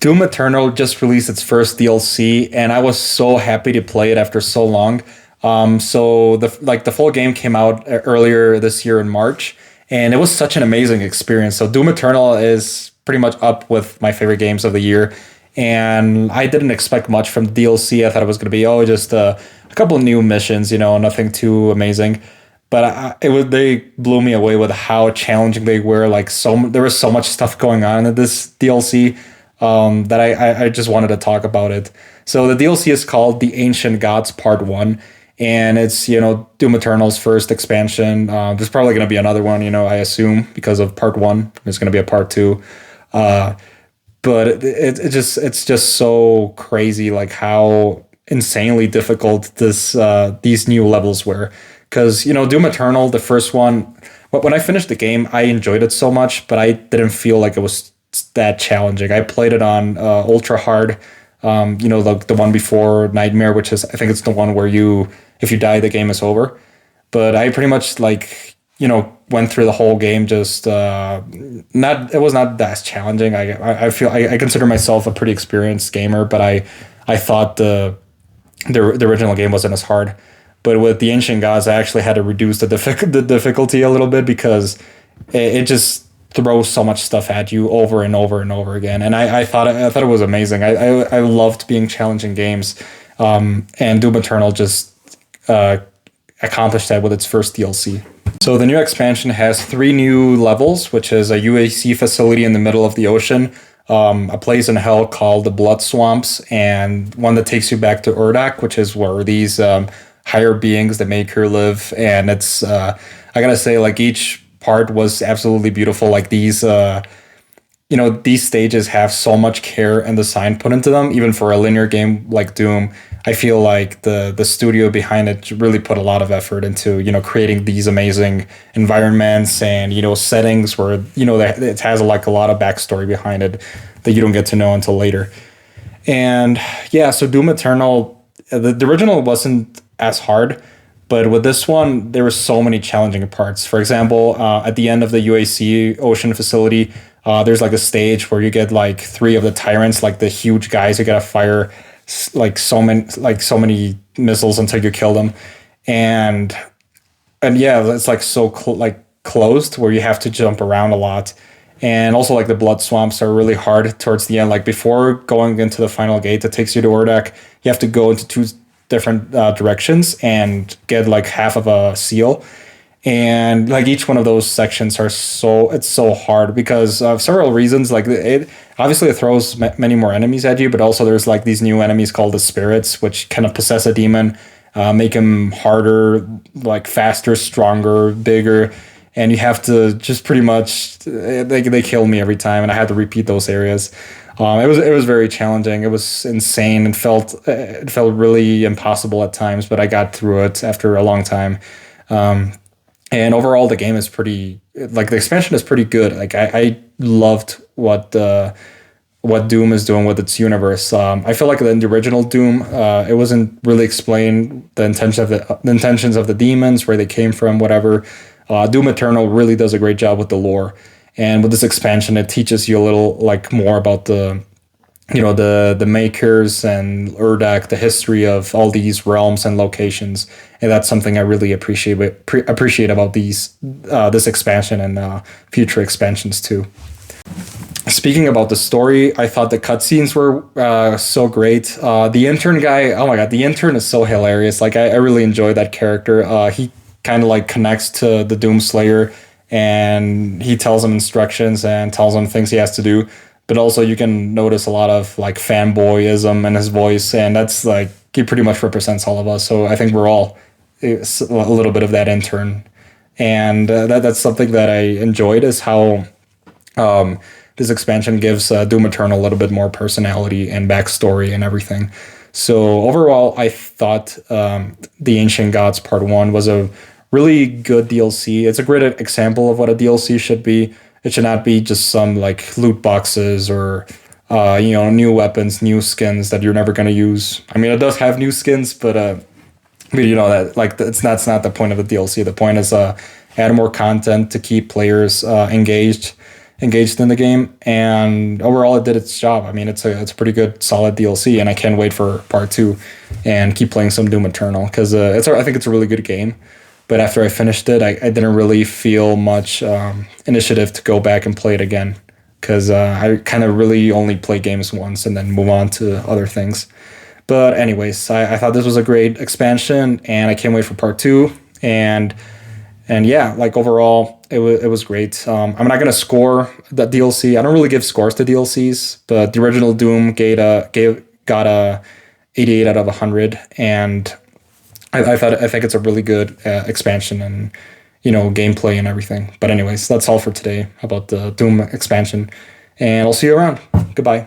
Doom Eternal just released its first DLC, and I was so happy to play it after so long. So the full game came out earlier this year in March, and it was such an amazing experience. So Doom Eternal is pretty much up with my favorite games of the year, and I didn't expect much from the DLC. I thought it was going to be just a couple of new missions, nothing too amazing. But they blew me away with how challenging they were. Like there was so much stuff going on in this DLC that I just wanted to talk about it. So the DLC is called The Ancient Gods Part 1, and it's, Doom Eternal's first expansion. There's probably going to be another one, I assume, because of Part 1. There's going to be a Part 2. But it's just so crazy, like how insanely difficult these new levels were. Because, Doom Eternal, the first one, when I finished the game, I enjoyed it so much, but I didn't feel like it was that challenging. I played it on ultra hard, the one before Nightmare, which is, I think it's the one where if you die, the game is over. But I pretty much went through the whole game just it was not that challenging. I feel I consider myself a pretty experienced gamer, but I thought the original game wasn't as hard. But with the Ancient Gods, I actually had to reduce the difficulty a little bit because it just throws so much stuff at you over and over and over again. And I thought it was amazing. I loved being challenged in games, and Doom Eternal just accomplished that with its first DLC. So the new expansion has 3 new levels, which is a UAC facility in the middle of the ocean, a place in hell called the Blood Swamps, and one that takes you back to Urdak, which is where these higher beings, the Maykr, live. And it's I gotta say, like, each part was absolutely beautiful. Like these these stages have so much care and design put into them, even for a linear game like Doom. I feel like the studio behind it really put a lot of effort into creating these amazing environments and settings where that it has like a lot of backstory behind it that you don't get to know until later. And yeah, so Doom Eternal, the original wasn't as hard, but with this one there were so many challenging parts. For example, at the end of the UAC ocean facility, there's like a stage where you get like 3 of the tyrants, like the huge guys who gotta fire so many missiles until you kill them, and yeah, it's like so closed where you have to jump around a lot. And also, like, the blood swamps are really hard towards the end. Like, before going into the final gate that takes you to Urdak, you have to go into 2 different directions and get like half of a seal. And like each one of those sections it's so hard because of several reasons. Like it throws many more enemies at you, but also there's like these new enemies called the spirits, which kind of possess a demon, make him harder, like faster, stronger, bigger. And you have to just pretty much, they kill me every time, and I had to repeat those areas. It was very challenging. It was insane. It felt really impossible at times, but I got through it after a long time. And overall, the game is pretty, like, the expansion is pretty good. Like I loved what Doom is doing with its universe. I feel like in the original Doom, it wasn't really explained the intentions of the demons, where they came from, whatever. Doom Eternal really does a great job with the lore, and with this expansion, it teaches you a little like more about the Makers and Urdak, the history of all these realms and locations, and that's something I really appreciate about this expansion and future expansions too. Speaking about the story, I thought the cutscenes were so great. The intern guy, oh my god, the intern is so hilarious. Like I really enjoy that character. He kind of like connects to the Doomslayer, and he tells him instructions and tells him things he has to do. But also you can notice a lot of like fanboyism in his voice, and that's like, he pretty much represents all of us. So I think we're all a little bit of that intern, and that's something that I enjoyed, is how this expansion gives Doom Eternal a little bit more personality and backstory and everything. So overall, I thought The Ancient Gods Part 1 was a really good DLC. It's a great example of what a DLC should be. It should not be just some like loot boxes or new weapons, new skins that you're never going to use. I mean, it does have new skins, but that like that's not the point of the DLC. The point is add more content to keep players engaged. engaged in the game, and overall it did its job. I mean, it's a pretty good, solid DLC, and I can't wait for part two and keep playing some Doom Eternal because I think it's a really good game. But after I finished it, I didn't really feel much initiative to go back and play it again because I kind of really only play games once and then move on to other things. But anyways, I thought this was a great expansion, and I can't wait for part two. And yeah, like overall, it was great. I'm not gonna score the DLC. I don't really give scores to DLCs, but the original Doom got a 88 out of 100, and I think it's a really good expansion and gameplay and everything. But anyways, that's all for today about the Doom expansion, and I'll see you around. Goodbye.